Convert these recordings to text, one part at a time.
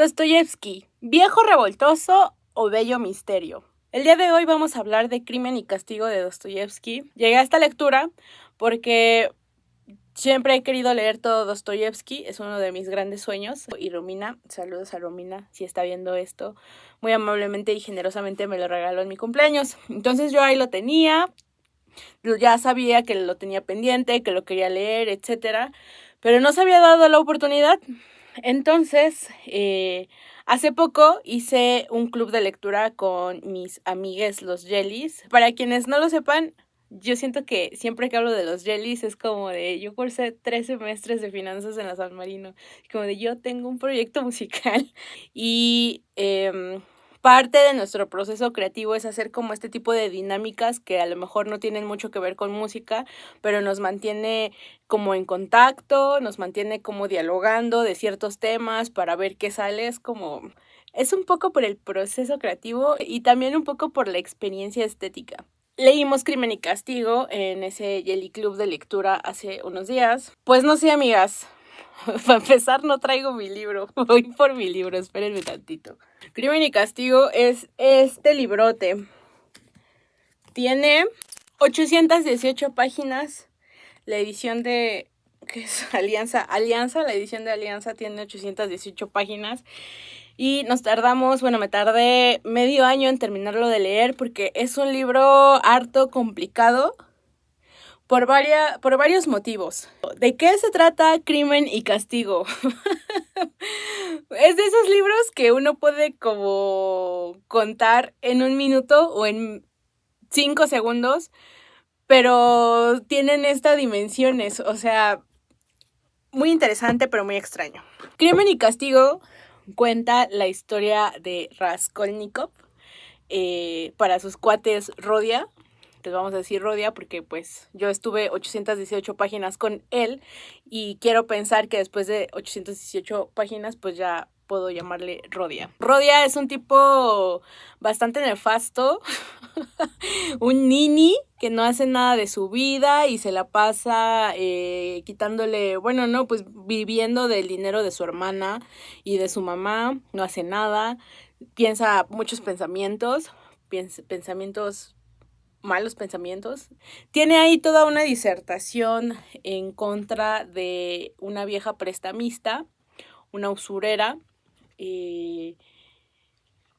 Dostoyevsky, ¿viejo revoltoso o bello misterio? El día de hoy vamos a hablar de Crimen y Castigo de Dostoyevsky. Llegué a esta lectura porque siempre he querido leer todo Dostoyevsky, es uno de mis grandes sueños. Y Romina, saludos a Romina, si está viendo esto, muy amablemente y generosamente me lo regaló en mi cumpleaños. Entonces yo ahí lo tenía, ya sabía que lo tenía pendiente, que lo quería leer, etcétera, pero no se había dado la oportunidad. Entonces, hace poco hice un club de lectura con mis amigues los Jellies. Para quienes no lo sepan, yo siento que siempre que hablo de los Jellies es como de, yo cursé 3 semestres de finanzas en la San Marino, como de yo tengo un proyecto musical y parte de nuestro proceso creativo es hacer como este tipo de dinámicas que a lo mejor no tienen mucho que ver con música, pero nos mantiene como en contacto, nos mantiene como dialogando de ciertos temas para ver qué sale. Es un poco por el proceso creativo y también un poco por la experiencia estética. Leímos Crimen y Castigo en ese Jelly Club de lectura hace unos días. Pues no sé, amigas, para empezar no traigo mi libro, voy por mi libro, espérenme tantito. Crimen y Castigo es este librote. Tiene 818 páginas. La edición de, ¿qué es? Alianza, la edición de Alianza tiene 818 páginas. Y me tardé medio año en terminarlo de leer porque es un libro harto complicado por varios motivos. ¿De qué se trata Crimen y Castigo? Es de esos libros que uno puede como contar en un minuto o en 5 segundos, pero tienen estas dimensiones, o sea, muy interesante pero muy extraño. Crimen y Castigo cuenta la historia de Raskolnikov, para sus cuates Rodia. Les vamos a decir Rodia porque pues yo estuve 818 páginas con él y quiero pensar que después de 818 páginas pues ya puedo llamarle Rodia. Rodia es un tipo bastante nefasto, un nini que no hace nada de su vida y se la pasa quitándole, pues viviendo del dinero de su hermana y de su mamá, no hace nada, piensa muchos pensamientos, malos pensamientos. Tiene ahí toda una disertación en contra de una vieja prestamista, una usurera.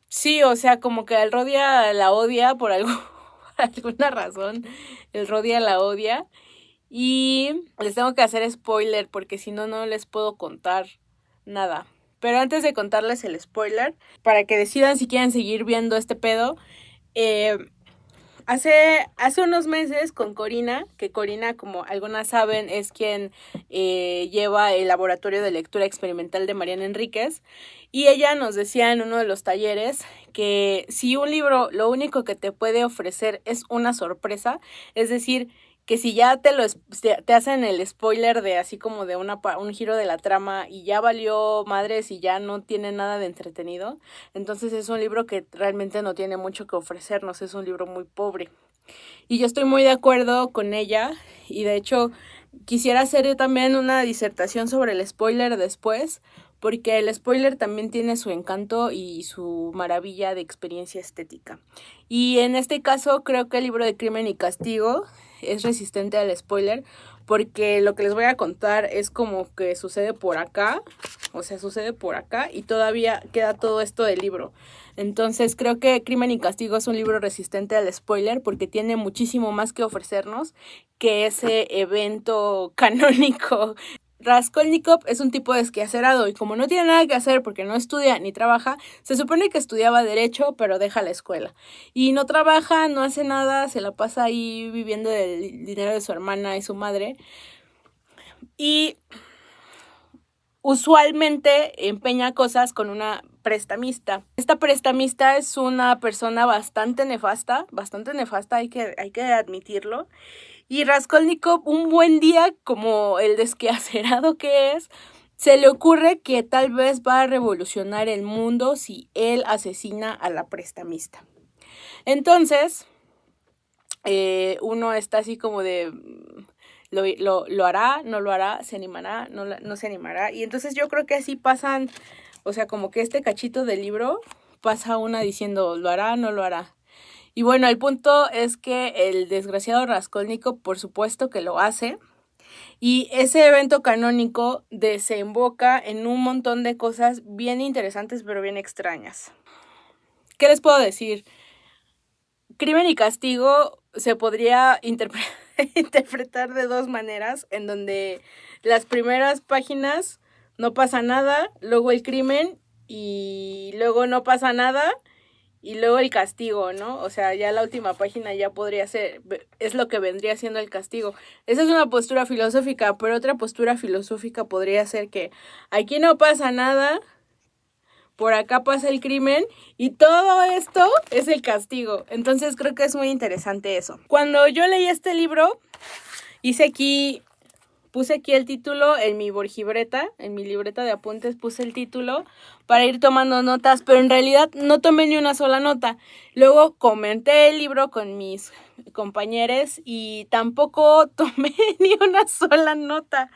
Sí, o sea, como que el Rodia la odia por alguna razón. El Rodia la odia. Y les tengo que hacer spoiler porque si no, no les puedo contar nada. Pero antes de contarles el spoiler, para que decidan si quieren seguir viendo este pedo, Hace unos meses con Corina, que Corina, como algunas saben, es quien lleva el laboratorio de lectura experimental de Mariana Enríquez, y ella nos decía en uno de los talleres que si un libro lo único que te puede ofrecer es una sorpresa, es decir, que si ya te hacen el spoiler de así como de un giro de la trama y ya valió madres y ya no tiene nada de entretenido, entonces es un libro que realmente no tiene mucho que ofrecernos, es un libro muy pobre. Y yo estoy muy de acuerdo con ella y de hecho quisiera hacer yo también una disertación sobre el spoiler después, porque el spoiler también tiene su encanto y su maravilla de experiencia estética. Y en este caso creo que el libro de Crimen y Castigo es resistente al spoiler, porque lo que les voy a contar es como que sucede por acá, y todavía queda todo esto del libro. Entonces creo que Crimen y Castigo es un libro resistente al spoiler porque tiene muchísimo más que ofrecernos que ese evento canónico. Raskolnikov es un tipo desquacerado y como no tiene nada que hacer porque no estudia ni trabaja, se supone que estudiaba Derecho pero deja la escuela. Y no trabaja, no hace nada, se la pasa ahí viviendo del dinero de su hermana y su madre. Y usualmente empeña cosas con una prestamista. Esta prestamista es una persona bastante nefasta, hay que admitirlo. Y Raskolnikov, un buen día, como el desquacerado que es, se le ocurre que tal vez va a revolucionar el mundo si él asesina a la prestamista. Entonces, uno está así como de, ¿lo hará? ¿No lo hará? ¿Se animará? ¿No se animará? Y entonces yo creo que así pasan O sea, como que este cachito del libro pasa una diciendo, ¿lo hará o no lo hará? Y bueno, el punto es que el desgraciado Raskolnikov, por supuesto que lo hace. Y ese evento canónico desemboca en un montón de cosas bien interesantes, pero bien extrañas. ¿Qué les puedo decir? Crimen y Castigo se podría interpretar de dos maneras, en donde las primeras páginas no pasa nada, luego el crimen y luego no pasa nada y luego el castigo, ¿no? O sea, ya la última página ya podría ser, es lo que vendría siendo el castigo. Esa es una postura filosófica, pero otra postura filosófica podría ser que aquí no pasa nada, por acá pasa el crimen y todo esto es el castigo. Entonces creo que es muy interesante eso. Cuando yo leí este libro, puse aquí el título en mi borjibreta, en mi libreta de apuntes puse el título para ir tomando notas, pero en realidad no tomé ni una sola nota. Luego comenté el libro con mis compañeros y tampoco tomé ni una sola nota.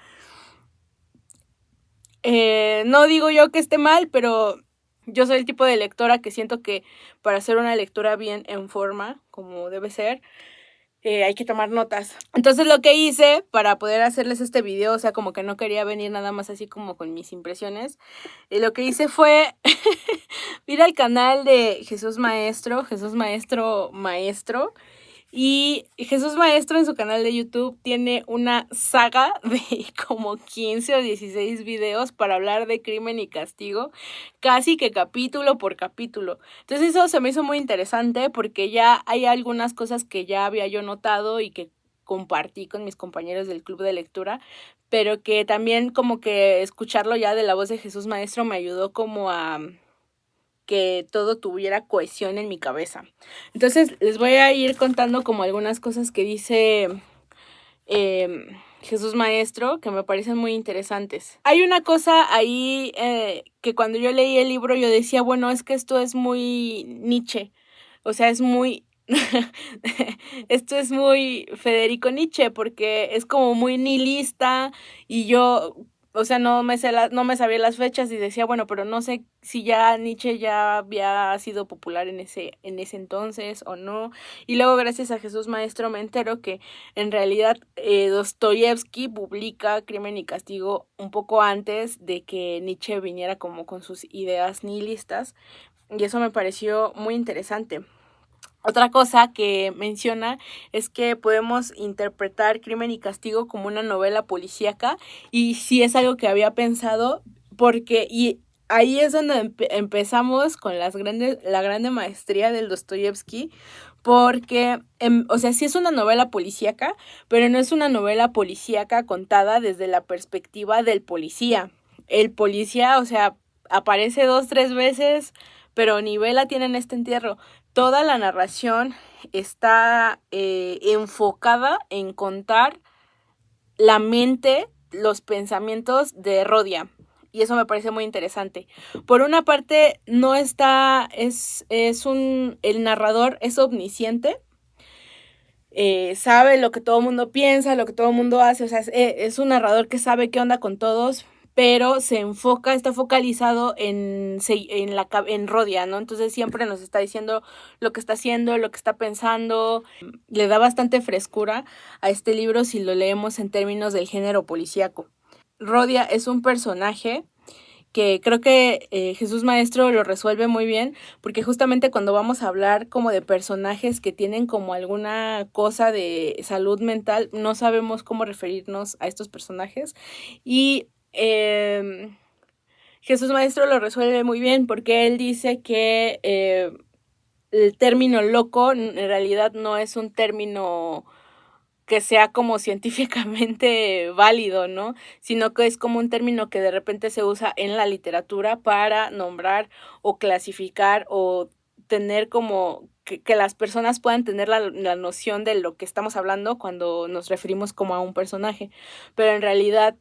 No digo yo que esté mal, pero yo soy el tipo de lectora que siento que para hacer una lectura bien en forma, como debe ser, hay que tomar notas. Entonces lo que hice para poder hacerles este video, o sea, como que no quería venir nada más así como con mis impresiones, lo que hice fue ir al canal de Jesús Maestro, y Jesús Maestro en su canal de YouTube tiene una saga de como 15 o 16 videos para hablar de crimen y castigo, casi que capítulo por capítulo. Entonces eso se me hizo muy interesante porque ya hay algunas cosas que ya había yo notado y que compartí con mis compañeros del club de lectura, pero que también como que escucharlo ya de la voz de Jesús Maestro me ayudó como a que todo tuviera cohesión en mi cabeza. Entonces les voy a ir contando como algunas cosas que dice Jesús Maestro que me parecen muy interesantes. Hay una cosa ahí que cuando yo leí el libro yo decía, bueno, es que esto es muy Nietzsche, o sea, es muy... esto es muy Federico Nietzsche porque es como muy nihilista y yo, o sea, no me sabía las fechas y decía, bueno, pero no sé si ya Nietzsche ya había sido popular en ese entonces o no. Y luego gracias a Jesús Maestro me entero que en realidad Dostoyevsky publica Crimen y Castigo un poco antes de que Nietzsche viniera como con sus ideas nihilistas y eso me pareció muy interesante. Otra cosa que menciona es que podemos interpretar Crimen y Castigo como una novela policíaca y sí es algo que había pensado porque y ahí es donde empezamos con la grande maestría del Dostoyevsky porque, o sea, sí es una novela policíaca, pero no es una novela policíaca contada desde la perspectiva del policía. El policía, o sea, aparece 2, 3 veces, pero ni vela tiene en este entierro. Toda la narración está enfocada en contar la mente, los pensamientos de Rodia. Y eso me parece muy interesante. Por una parte, no está, el narrador es omnisciente, sabe lo que todo el mundo piensa, lo que todo el mundo hace, o sea, es un narrador que sabe qué onda con todos, pero está focalizado en Rodia, ¿no? Entonces siempre nos está diciendo lo que está haciendo, lo que está pensando. Le da bastante frescura a este libro si lo leemos en términos del género policíaco. Rodia es un personaje que creo que Jesús Maestro lo resuelve muy bien, porque justamente cuando vamos a hablar como de personajes que tienen como alguna cosa de salud mental, no sabemos cómo referirnos a estos personajes y Jesús Maestro lo resuelve muy bien porque él dice que el término loco en realidad no es un término que sea como científicamente válido, ¿no? Sino que es como un término que de repente se usa en la literatura para nombrar o clasificar o tener como que las personas puedan tener la noción de lo que estamos hablando cuando nos referimos como a un personaje. Pero en realidad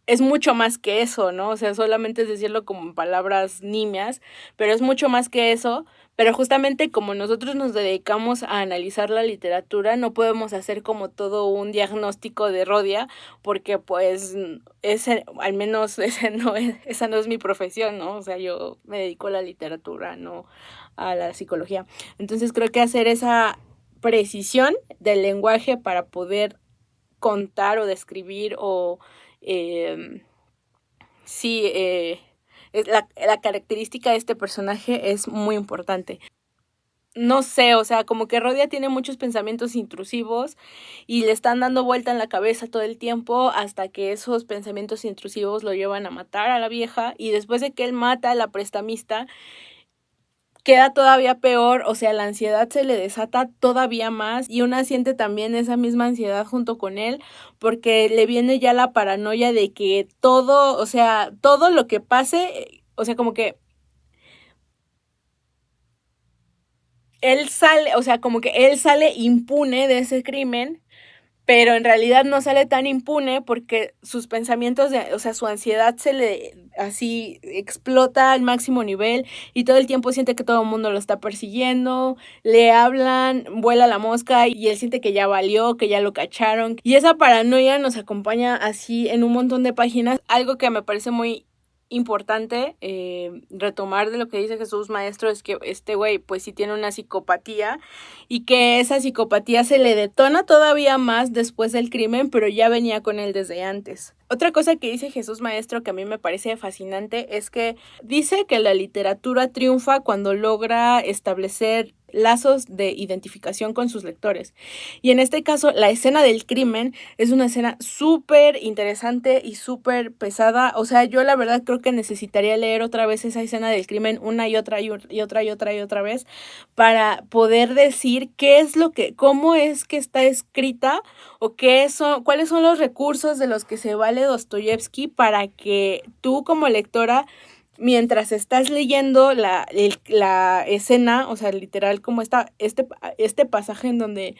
es mucho más que eso, ¿no? O sea, solamente es decirlo como en palabras nimias, pero es mucho más que eso. Pero justamente como nosotros nos dedicamos a analizar la literatura, no podemos hacer como todo un diagnóstico de Rodia, porque pues al menos esa no es mi profesión, ¿no? O sea, yo me dedico a la literatura, no a la psicología. Entonces creo que hacer esa precisión del lenguaje para poder contar o describir o sí, la característica de este personaje es muy importante. No sé, o sea, como que Rodia tiene muchos pensamientos intrusivos y le están dando vuelta en la cabeza todo el tiempo hasta que esos pensamientos intrusivos lo llevan a matar a la vieja, y después de que él mata a la prestamista, queda todavía peor, o sea, la ansiedad se le desata todavía más y una siente también esa misma ansiedad junto con él, porque le viene ya la paranoia de que todo, o sea, todo lo que pase, o sea, como que él sale, o sea, como que él sale impune de ese crimen, pero en realidad no sale tan impune porque sus pensamientos, o sea, su ansiedad se le así explota al máximo nivel y todo el tiempo siente que todo el mundo lo está persiguiendo, le hablan, vuela la mosca y él siente que ya valió, que ya lo cacharon. Y esa paranoia nos acompaña así en un montón de páginas, algo que me parece muy importante retomar de lo que dice Jesús Maestro es que este güey pues sí tiene una psicopatía y que esa psicopatía se le detona todavía más después del crimen, pero ya venía con él desde antes. Otra cosa que dice Jesús Maestro que a mí me parece fascinante es que dice que la literatura triunfa cuando logra establecer lazos de identificación con sus lectores. Y en este caso, la escena del crimen es una escena súper interesante y súper pesada. O sea, yo la verdad creo que necesitaría leer otra vez esa escena del crimen una y otra y otra y otra y otra vez para poder decir qué es lo que, cómo es que está escrita o cuáles son los recursos de los que se vale Dostoyevsky para que tú como lectora, mientras estás leyendo la escena, o sea, literal como este pasaje en donde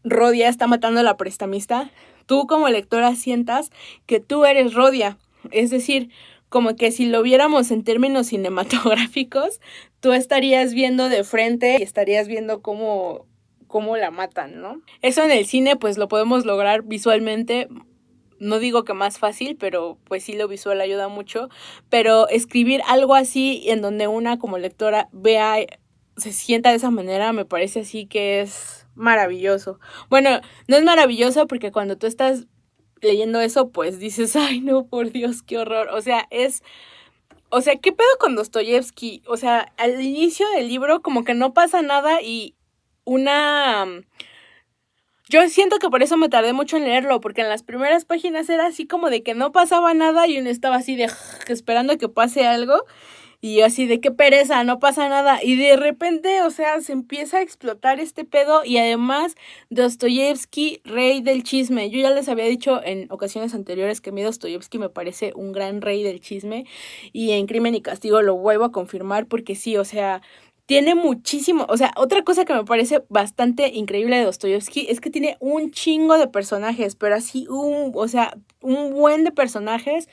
Rodia está matando a la prestamista, tú como lectora sientas que tú eres Rodia. Es decir, como que si lo viéramos en términos cinematográficos, tú estarías viendo de frente y estarías viendo cómo la matan, ¿no? Eso en el cine pues lo podemos lograr visualmente. No digo que más fácil, pero pues sí lo visual ayuda mucho. Pero escribir algo así en donde una como lectora vea, se sienta de esa manera, me parece así que es maravilloso. Bueno, no es maravilloso porque cuando tú estás leyendo eso, pues dices, ay no, por Dios, qué horror. O sea, ¿qué pedo con Dostoyevsky? O sea, al inicio del libro como que no pasa nada y una... Yo siento que por eso me tardé mucho en leerlo, porque en las primeras páginas era así como de que no pasaba nada y uno estaba así de esperando que pase algo y yo así de qué pereza, no pasa nada. Y de repente, o sea, se empieza a explotar este pedo y además Dostoyevsky, rey del chisme. Yo ya les había dicho en ocasiones anteriores que a mí Dostoyevsky me parece un gran rey del chisme y en Crimen y Castigo lo vuelvo a confirmar porque sí, o sea, tiene muchísimo, o sea, otra cosa que me parece bastante increíble de Dostoyevsky es que tiene un chingo de personajes, pero así o sea, un buen de personajes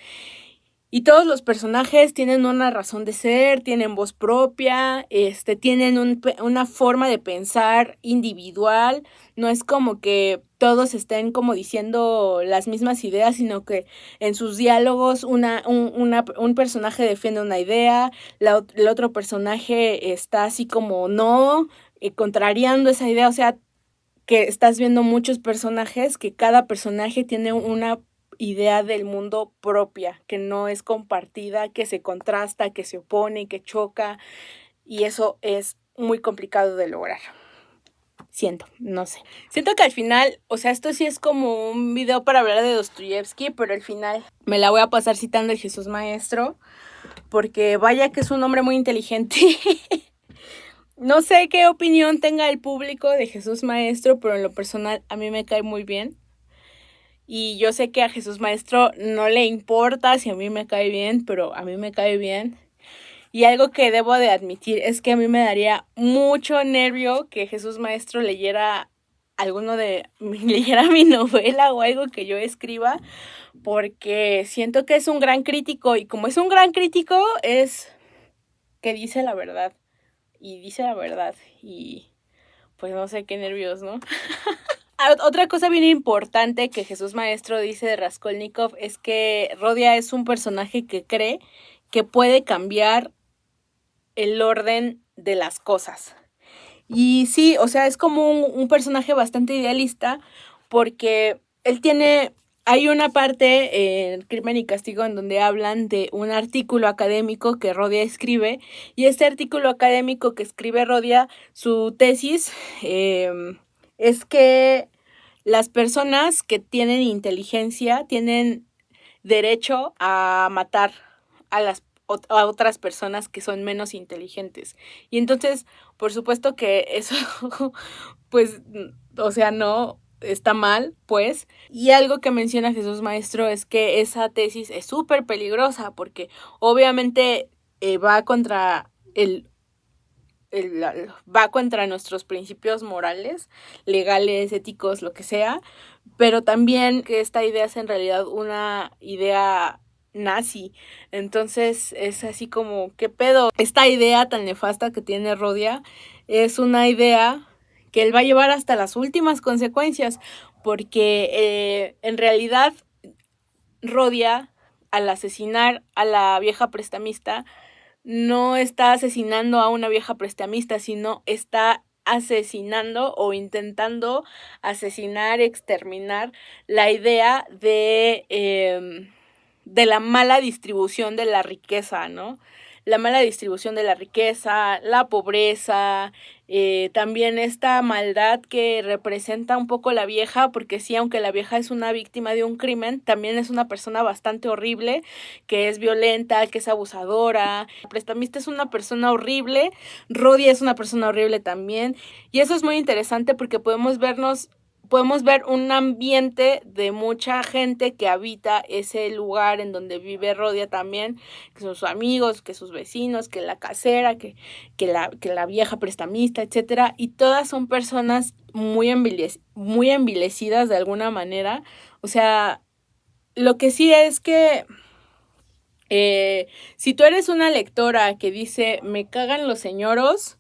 y todos los personajes tienen una razón de ser, tienen voz propia, tienen una forma de pensar individual. No es como que todos estén como diciendo las mismas ideas, sino que en sus diálogos un personaje defiende una idea, el otro personaje está así como no, contrariando esa idea. O sea, que estás viendo muchos personajes, que cada personaje tiene una idea del mundo propia, que no es compartida, que se contrasta, que se opone, que choca, y eso es muy complicado de lograr. Siento, no sé. Siento que al final, o sea, esto sí es como un video para hablar de Dostoyevsky, pero al final me la voy a pasar citando al Jesús Maestro, porque vaya que es un hombre muy inteligente. No sé qué opinión tenga el público de Jesús Maestro, pero en lo personal a mí me cae muy bien. Y yo sé que a Jesús Maestro no le importa si a mí me cae bien, pero a mí me cae bien. Y algo que debo de admitir es que a mí me daría mucho nervio que Jesús Maestro leyera leyera mi novela o algo que yo escriba, porque siento que es un gran crítico y como es un gran crítico es que dice la verdad y dice la verdad y pues no sé, qué nervios, ¿no? Otra cosa bien importante que Jesús Maestro dice de Raskolnikov es que Rodia es un personaje que cree que puede cambiar el orden de las cosas. Y sí, o sea, es como un personaje bastante idealista porque él tiene, hay una parte en Crimen y Castigo en donde hablan de un artículo académico que Rodia escribe y este artículo académico que escribe Rodia, su tesis es que las personas que tienen inteligencia tienen derecho a matar a a otras personas que son menos inteligentes. Y entonces, por supuesto que eso, pues, o sea, no está mal, pues. Y algo que menciona Jesús Maestro es que esa tesis es súper peligrosa porque obviamente va contra va contra nuestros principios morales, legales, éticos, lo que sea, pero también que esta idea es en realidad una idea nazi. Entonces es así como, ¿qué pedo? Esta idea tan nefasta que tiene Rodia es una idea que él va a llevar hasta las últimas consecuencias, porque en realidad Rodia, al asesinar a la vieja prestamista, no está asesinando a una vieja prestamista, sino está asesinando o intentando asesinar, exterminar la idea de la mala distribución de la riqueza, ¿no? La mala distribución de la riqueza, la pobreza, también esta maldad que representa un poco la vieja, porque sí, aunque la vieja es una víctima de un crimen, también es una persona bastante horrible, que es violenta, que es abusadora. La prestamista es una persona horrible, Rodia es una persona horrible también, y eso es muy interesante porque podemos ver un ambiente de mucha gente que habita ese lugar en donde vive Rodia también, que son sus amigos, que sus vecinos, que la casera, que la vieja prestamista, etcétera, y todas son personas muy envilecidas de alguna manera. O sea, lo que sí es que si tú eres una lectora que dice me cagan los señoros,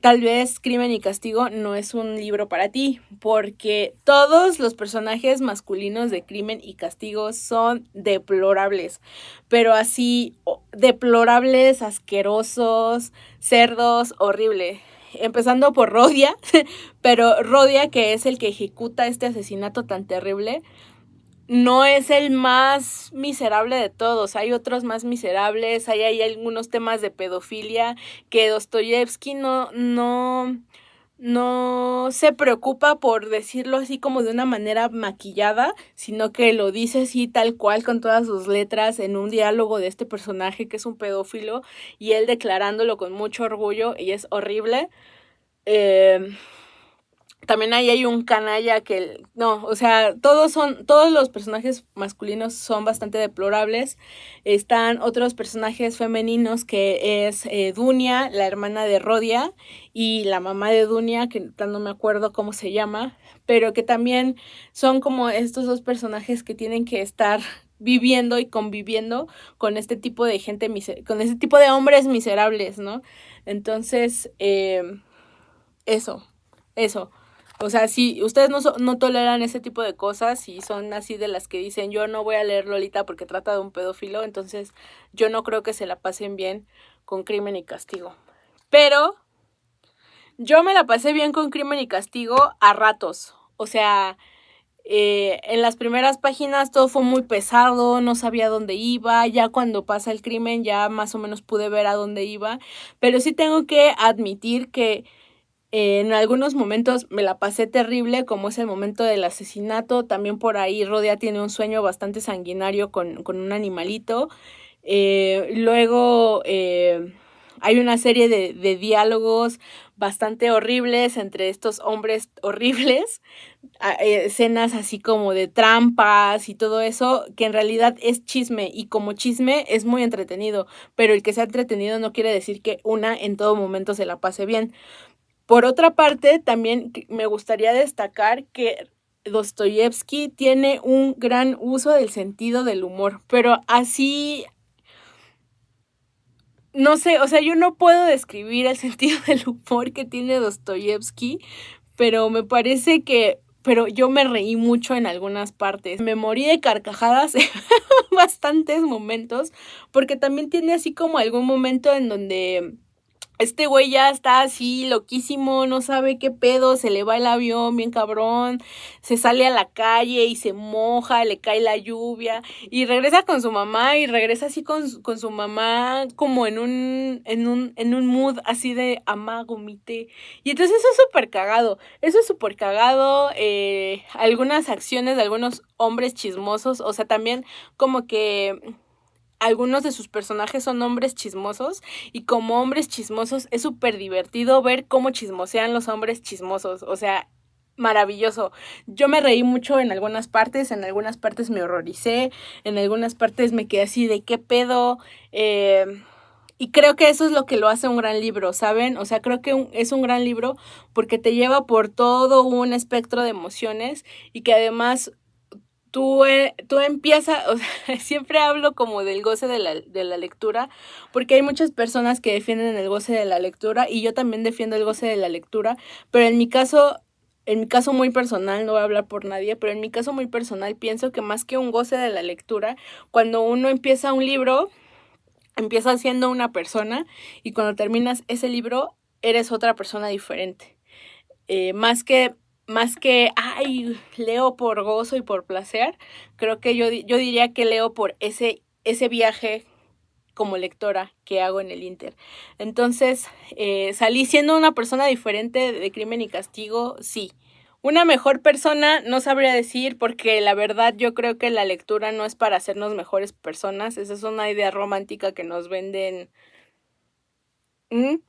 tal vez Crimen y Castigo no es un libro para ti, porque todos los personajes masculinos de Crimen y Castigo son deplorables, pero así deplorables, asquerosos, cerdos, horrible. Empezando por Rodia, pero Rodia, que es el que ejecuta este asesinato tan terrible, no es el más miserable de todos. Hay otros más miserables, hay algunos temas de pedofilia que Dostoyevsky no se preocupa por decirlo así como de una manera maquillada, sino que lo dice así tal cual con todas sus letras en un diálogo de este personaje que es un pedófilo y él declarándolo con mucho orgullo y es horrible. También ahí hay un canalla que, no, o sea, todos los personajes masculinos son bastante deplorables. Están otros personajes femeninos que es Dunia, la hermana de Rodia, y la mamá de Dunia, que no me acuerdo cómo se llama, pero que también son como estos dos personajes que tienen que estar viviendo y conviviendo con este tipo de gente, con este tipo de hombres miserables, ¿no? Entonces, eso, eso. O sea, si ustedes no toleran ese tipo de cosas y son así de las que dicen yo no voy a leer Lolita porque trata de un pedófilo, entonces yo no creo que se la pasen bien con Crimen y Castigo. Pero yo me la pasé bien con Crimen y Castigo a ratos. O sea, en las primeras páginas todo fue muy pesado, no sabía dónde iba, ya cuando pasa el crimen ya más o menos pude ver a dónde iba, pero sí tengo que admitir que en algunos momentos me la pasé terrible, como es el momento del asesinato. También por ahí Rodia tiene un sueño bastante sanguinario con un animalito. Luego hay una serie de diálogos bastante horribles entre estos hombres horribles. Escenas así como de trampas y todo eso, que en realidad es chisme. Y como chisme es muy entretenido. Pero el que sea entretenido no quiere decir que una en todo momento se la pase bien. Por otra parte, también me gustaría destacar que Dostoyevsky tiene un gran uso del sentido del humor, pero así, no sé, o sea, yo no puedo describir el sentido del humor que tiene Dostoyevsky, pero me parece que, pero yo me reí mucho en algunas partes. Me morí de carcajadas en bastantes momentos, porque también tiene así como algún momento en donde este güey ya está así loquísimo, no sabe qué pedo, se le va el avión bien cabrón, se sale a la calle y se moja, le cae la lluvia y regresa con su mamá y regresa así con su mamá como en un mood así de amá, gomite. Y entonces eso es súper cagado, algunas acciones de algunos hombres chismosos, o sea, también como que algunos de sus personajes son hombres chismosos y como hombres chismosos es súper divertido ver cómo chismosean los hombres chismosos, o sea, maravilloso. Yo me reí mucho en algunas partes me horroricé, en algunas partes me quedé así de qué pedo, y creo que eso es lo que lo hace un gran libro, ¿saben? O sea, creo que es un gran libro porque te lleva por todo un espectro de emociones y que además tú empiezas, o sea, siempre hablo como del goce de la lectura, porque hay muchas personas que defienden el goce de la lectura y yo también defiendo el goce de la lectura, pero en mi caso muy personal, no voy a hablar por nadie, pero en mi caso muy personal pienso que más que un goce de la lectura, cuando uno empieza un libro, empieza siendo una persona y cuando terminas ese libro, eres otra persona diferente. Más que, ay, leo por gozo y por placer, creo que yo diría que leo por ese viaje como lectora que hago en el Inter. Entonces, salí siendo una persona diferente de Crimen y Castigo, sí. Una mejor persona no sabría decir porque la verdad yo creo que la lectura no es para hacernos mejores personas, esa es una idea romántica que nos venden. ¿Mm?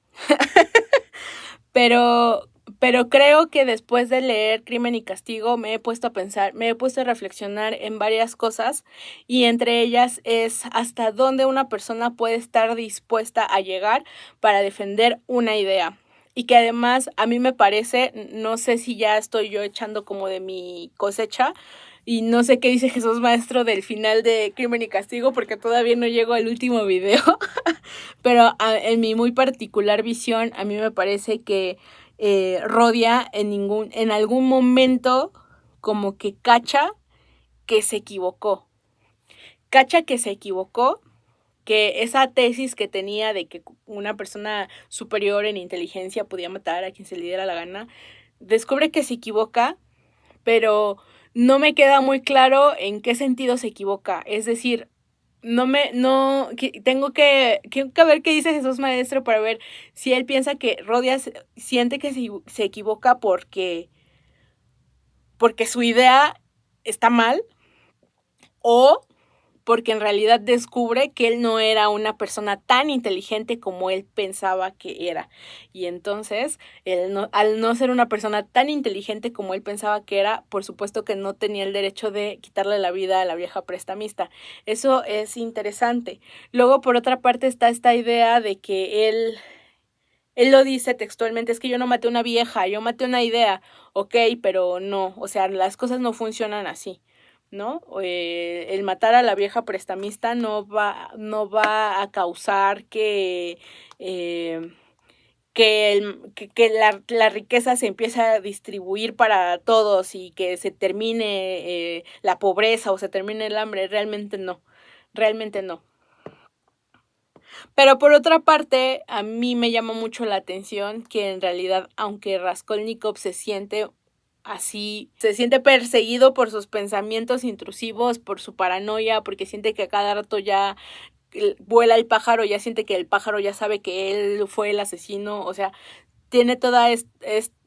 Pero, pero creo que después de leer Crimen y Castigo me he puesto a pensar, me he puesto a reflexionar en varias cosas y entre ellas es hasta dónde una persona puede estar dispuesta a llegar para defender una idea. Y que además a mí me parece, no sé si ya estoy yo echando como de mi cosecha, y no sé qué dice Jesús Maestro del final de Crimen y Castigo porque todavía no llego al último video. Pero en mi muy particular visión, a mí me parece que Rodia en algún momento como que cacha que se equivocó. Cacha que se equivocó, que esa tesis que tenía de que una persona superior en inteligencia podía matar a quien se le diera la gana, descubre que se equivoca, pero no me queda muy claro en qué sentido se equivoca. Es decir, tengo que ver qué dice Jesús Maestro para ver si él piensa que Rodias siente que se equivoca porque su idea está mal o porque en realidad descubre que él no era una persona tan inteligente como él pensaba que era. Y entonces, al no ser una persona tan inteligente como él pensaba que era, por supuesto que no tenía el derecho de quitarle la vida a la vieja prestamista. Eso es interesante. Luego, por otra parte, está esta idea de que él lo dice textualmente, es que yo no maté a una vieja, yo maté una idea, ok, pero no, o sea, las cosas no funcionan así. ¿No? El matar a la vieja prestamista no va a causar que la riqueza se empiece a distribuir para todos y que se termine la pobreza o se termine el hambre. Realmente no, realmente no. Pero por otra parte, a mí me llama mucho la atención que en realidad, aunque Raskolnikov se siente así, se siente perseguido por sus pensamientos intrusivos, por su paranoia, porque siente que a cada rato ya vuela el pájaro, ya siente que el pájaro ya sabe que él fue el asesino, o sea, tiene toda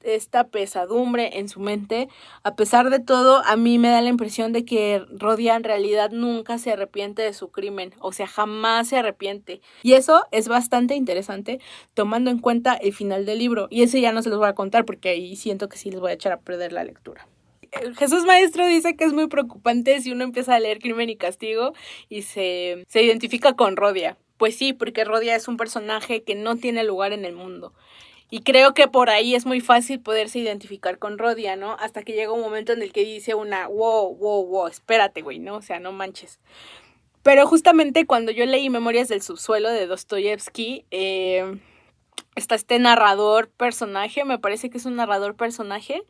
esta pesadumbre en su mente. A pesar de todo, a mí me da la impresión de que Rodia en realidad nunca se arrepiente de su crimen, o sea, jamás se arrepiente. Y eso es bastante interesante tomando en cuenta el final del libro. Y ese ya no se los voy a contar porque ahí siento que sí les voy a echar a perder la lectura. Jesús Maestro dice que es muy preocupante si uno empieza a leer Crimen y Castigo y se identifica con Rodia. Pues sí, porque Rodia es un personaje que no tiene lugar en el mundo. Y creo que por ahí es muy fácil poderse identificar con Rodia, ¿no? Hasta que llega un momento en el que dice wow, espérate, güey, ¿no? O sea, no manches. Pero justamente cuando yo leí Memorias del subsuelo de Dostoyevsky, está este narrador personaje, me parece que es un narrador personaje,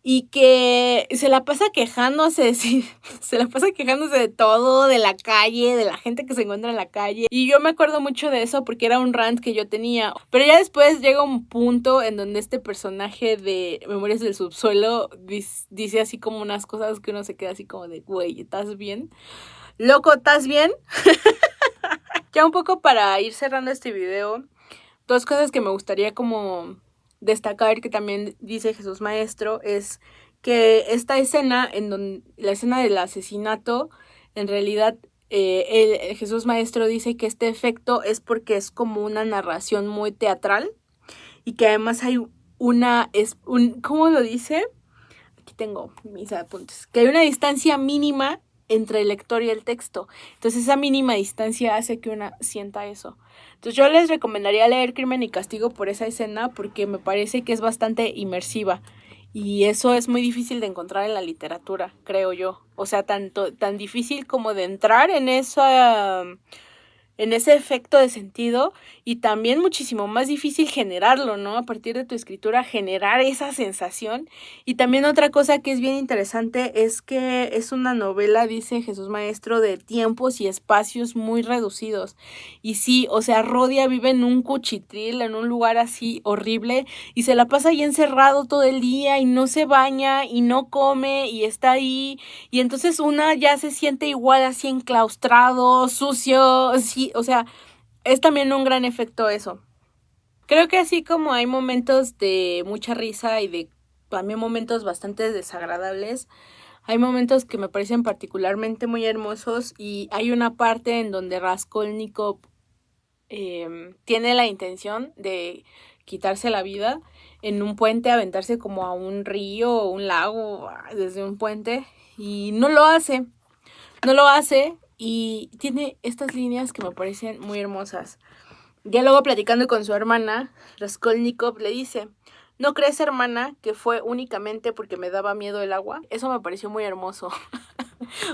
y que se la pasa quejándose, se la pasa quejándose de todo, de la calle, de la gente que se encuentra en la calle. Y yo me acuerdo mucho de eso porque era un rant que yo tenía. Pero ya después llega un punto en donde este personaje de Memorias del Subsuelo dice así como unas cosas que uno se queda así como de, güey, ¿estás bien? Loco, ¿estás bien? Ya un poco para ir cerrando este video, dos cosas que me gustaría como destacar que también dice Jesús Maestro es que esta escena, en donde la escena del asesinato, en realidad el Jesús Maestro dice que este efecto es porque es como una narración muy teatral y que además hay ¿cómo lo dice? Aquí tengo mis apuntes, que hay una distancia mínima entre el lector y el texto. Entonces esa mínima distancia hace que una sienta eso. Entonces yo les recomendaría leer Crimen y Castigo por esa escena porque me parece que es bastante inmersiva. Y eso es muy difícil de encontrar en la literatura, creo yo. O sea, tan difícil como de entrar en ese efecto de sentido y también muchísimo más difícil generarlo, ¿no? A partir de tu escritura, generar esa sensación. Y también otra cosa que es bien interesante es que es una novela, dice Jesús Maestro, de tiempos y espacios muy reducidos. Y sí, o sea, Rodia vive en un cuchitril, en un lugar así horrible y se la pasa ahí encerrado todo el día y no se baña y no come y está ahí. Y entonces una ya se siente igual así enclaustrado, sucio, sí, o sea, es también un gran efecto eso. Creo que así como hay momentos de mucha risa y de también momentos bastante desagradables, hay momentos que me parecen particularmente muy hermosos y hay una parte en donde Raskolnikov tiene la intención de quitarse la vida en un puente, aventarse como a un río o un lago desde un puente y no lo hace y tiene estas líneas que me parecen muy hermosas. Ya luego platicando con su hermana, Raskolnikov le dice, ¿no crees, hermana, que fue únicamente porque me daba miedo el agua? Eso me pareció muy hermoso.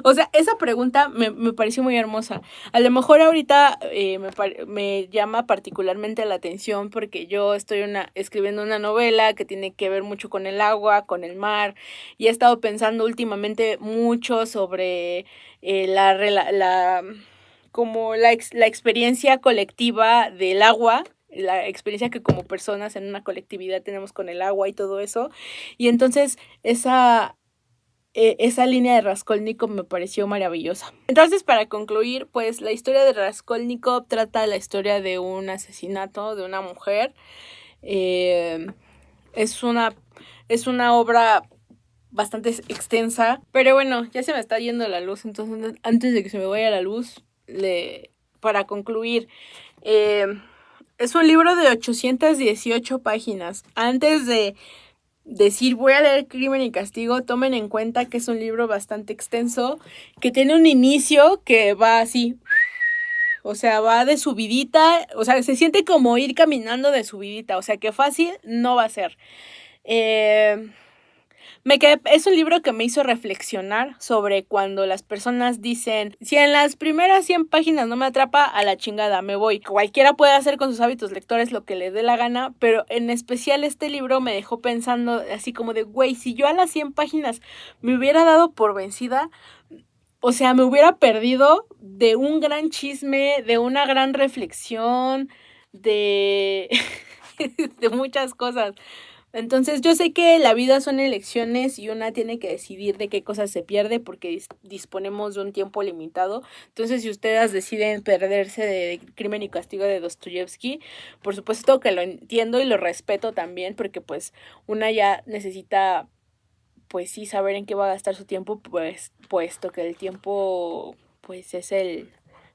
O sea, esa pregunta me pareció muy hermosa. A lo mejor ahorita me llama particularmente la atención porque yo estoy escribiendo una novela que tiene que ver mucho con el agua, con el mar, y he estado pensando últimamente mucho sobre la experiencia colectiva del agua, la experiencia que como personas en una colectividad tenemos con el agua y todo eso. Y entonces esa línea de Raskolnikov me pareció maravillosa. Entonces, para concluir, pues la historia de Raskolnikov trata la historia de un asesinato de una mujer. Es una obra bastante extensa, pero bueno, ya se me está yendo la luz, entonces antes de que se me vaya la luz, para concluir, es un libro de 818 páginas. Antes de decir voy a leer Crimen y Castigo, tomen en cuenta que es un libro bastante extenso, que tiene un inicio que va así, o sea, va de subidita, o sea, se siente como ir caminando de subidita, o sea, que fácil no va a ser. Es un libro que me hizo reflexionar sobre cuando las personas dicen, si en las primeras 100 páginas no me atrapa, a la chingada, me voy. Cualquiera puede hacer con sus hábitos lectores lo que le dé la gana, pero en especial este libro me dejó pensando así como de, güey, si yo a las 100 páginas me hubiera dado por vencida, o sea, me hubiera perdido de un gran chisme, de una gran reflexión, de, de muchas cosas. Entonces yo sé que la vida son elecciones y una tiene que decidir de qué cosas se pierde porque disponemos de un tiempo limitado. Entonces si ustedes deciden perderse de Crimen y Castigo de Dostoyevsky, por supuesto que lo entiendo y lo respeto también porque pues una ya necesita pues sí saber en qué va a gastar su tiempo, pues puesto que el tiempo pues es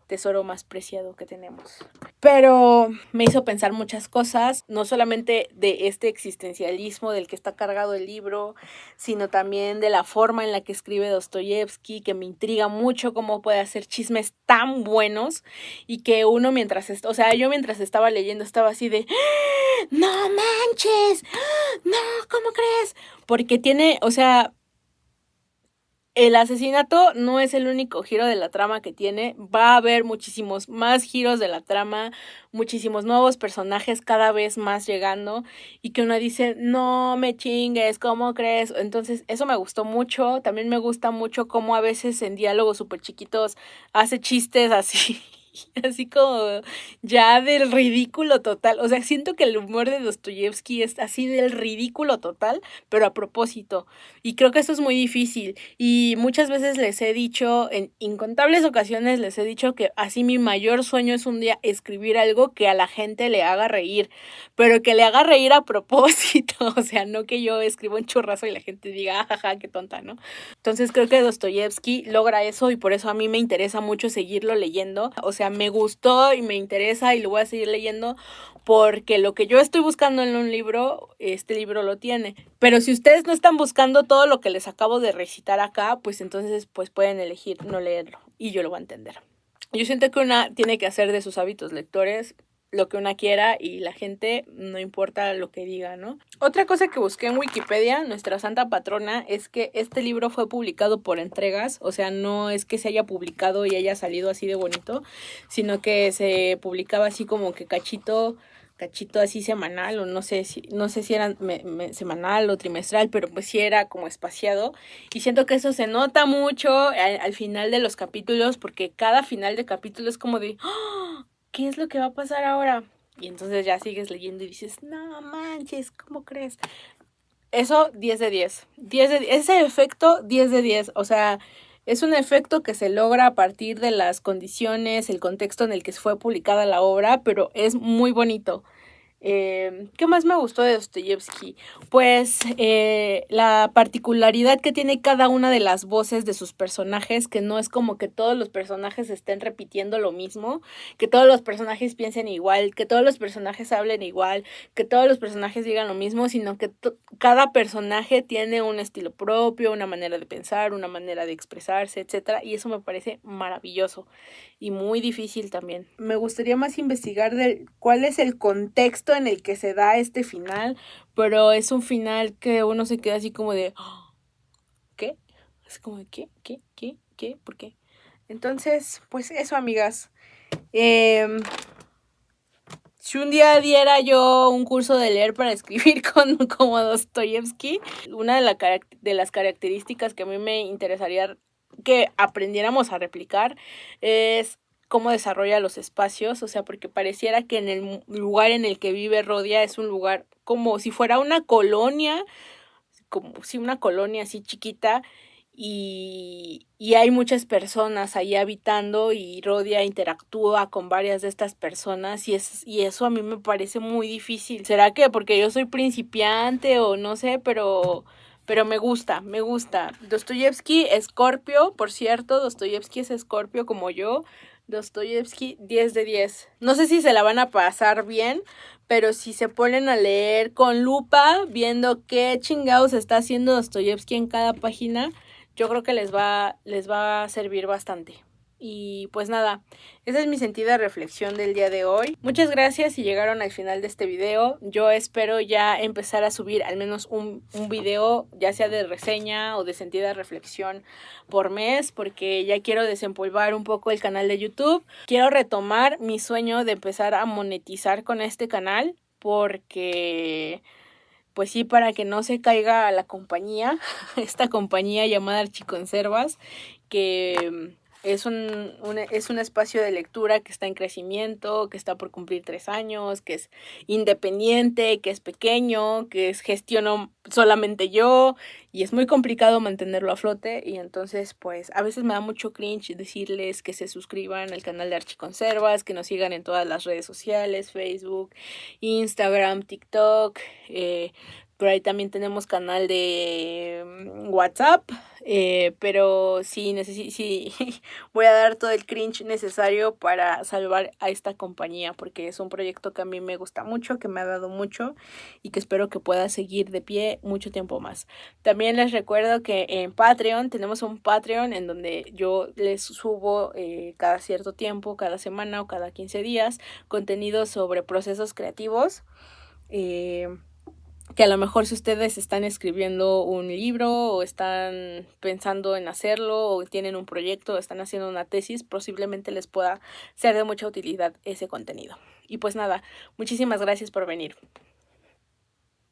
tesoro más preciado que tenemos. Pero me hizo pensar muchas cosas, no solamente de este existencialismo del que está cargado el libro, sino también de la forma en la que escribe Dostoyevsky, que me intriga mucho cómo puede hacer chismes tan buenos y que uno yo mientras estaba leyendo estaba así de ¡no manches! ¡No! ¿Cómo crees? Porque el asesinato no es el único giro de la trama que tiene. Va a haber muchísimos más giros de la trama, muchísimos nuevos personajes cada vez más llegando y que uno dice, no me chingues, ¿cómo crees? Entonces eso me gustó mucho. También me gusta mucho cómo a veces en diálogos súper chiquitos hace chistes así. Así como ya del ridículo total. O sea, siento que el humor de Dostoyevsky es así del ridículo total, pero a propósito. Y creo que eso es muy difícil. Y muchas veces les he dicho, en incontables ocasiones les he dicho que así mi mayor sueño es un día escribir algo que a la gente le haga reír, pero que le haga reír a propósito. O sea, no que yo escriba un churrazo y la gente diga, jaja, qué tonta, ¿no? Entonces creo que Dostoyevsky logra eso y por eso a mí me interesa mucho seguirlo leyendo. O sea, me gustó y me interesa y lo voy a seguir leyendo porque lo que yo estoy buscando en un libro, este libro lo tiene. Pero si ustedes no están buscando todo lo que les acabo de recitar acá, pues entonces pues pueden elegir no leerlo y yo lo voy a entender. Yo siento que una tiene que hacer de sus hábitos lectores lo que una quiera y la gente no importa lo que diga, ¿no? Otra cosa que busqué en Wikipedia, nuestra santa patrona, es que este libro fue publicado por entregas, o sea, no es que se haya publicado y haya salido así de bonito, sino que se publicaba así como que cachito así semanal, o no sé si era semanal o trimestral, pero pues sí era como espaciado, y siento que eso se nota mucho al final de los capítulos, porque cada final de capítulo es como de ¡oh! ¿Qué es lo que va a pasar ahora? Y entonces ya sigues leyendo y dices, no manches, ¿cómo crees? Eso, 10 de 10. Ese efecto, 10 de 10. O sea, es un efecto que se logra a partir de las condiciones, el contexto en el que fue publicada la obra, pero es muy bonito. ¿Qué más me gustó de Dostoyevsky? Pues la particularidad que tiene cada una de las voces de sus personajes, que no es como que todos los personajes estén repitiendo lo mismo, que todos los personajes piensen igual, que todos los personajes hablen igual, que todos los personajes digan lo mismo, sino que cada personaje tiene un estilo propio, una manera de pensar, una manera de expresarse, etcétera, y eso me parece maravilloso y muy difícil también. Me gustaría más investigar cuál es el contexto en el que se da este final, pero es un final que uno se queda así como de ¿qué? Es como de ¿qué? ¿Por qué? Entonces, pues eso, amigas. Si un día diera yo un curso de leer para escribir como Dostoyevsky, una de las características que a mí me interesaría que aprendiéramos a replicar es cómo desarrolla los espacios, o sea, porque pareciera que en el lugar en el que vive Rodia es un lugar como si fuera una colonia, como si una colonia así chiquita, y hay muchas personas ahí habitando y Rodia interactúa con varias de estas personas y eso a mí me parece muy difícil. ¿Será que porque yo soy principiante o no sé, pero me gusta. Dostoyevsky, Escorpio, por cierto, Dostoyevsky es Escorpio como yo. Dostoyevsky, 10 de 10. No sé si se la van a pasar bien, pero si se ponen a leer con lupa, viendo qué chingados está haciendo Dostoyevsky en cada página, yo creo que les va a servir bastante. Y pues nada, esa es mi sentida reflexión del día de hoy. Muchas gracias si llegaron al final de este video. Yo espero ya empezar a subir al menos un video, ya sea de reseña o de sentida reflexión por mes, porque ya quiero desempolvar un poco el canal de YouTube. Quiero retomar mi sueño de empezar a monetizar con este canal, porque pues sí, para que no se caiga a la compañía, esta compañía llamada Archiconservas, que es un espacio de lectura que está en crecimiento, que está por cumplir 3 años, que es independiente, que es pequeño, que gestiono solamente yo y es muy complicado mantenerlo a flote, y entonces pues a veces me da mucho cringe decirles que se suscriban al canal de Archiconservas, que nos sigan en todas las redes sociales, Facebook, Instagram, TikTok, Por ahí también tenemos canal de WhatsApp, pero sí, sí voy a dar todo el cringe necesario para salvar a esta compañía, porque es un proyecto que a mí me gusta mucho, que me ha dado mucho y que espero que pueda seguir de pie mucho tiempo más. También les recuerdo que en Patreon tenemos un Patreon en donde yo les subo cada cierto tiempo, cada semana o cada 15 días, contenido sobre procesos creativos. Que a lo mejor si ustedes están escribiendo un libro o están pensando en hacerlo o tienen un proyecto o están haciendo una tesis, posiblemente les pueda ser de mucha utilidad ese contenido. Y pues nada, muchísimas gracias por venir.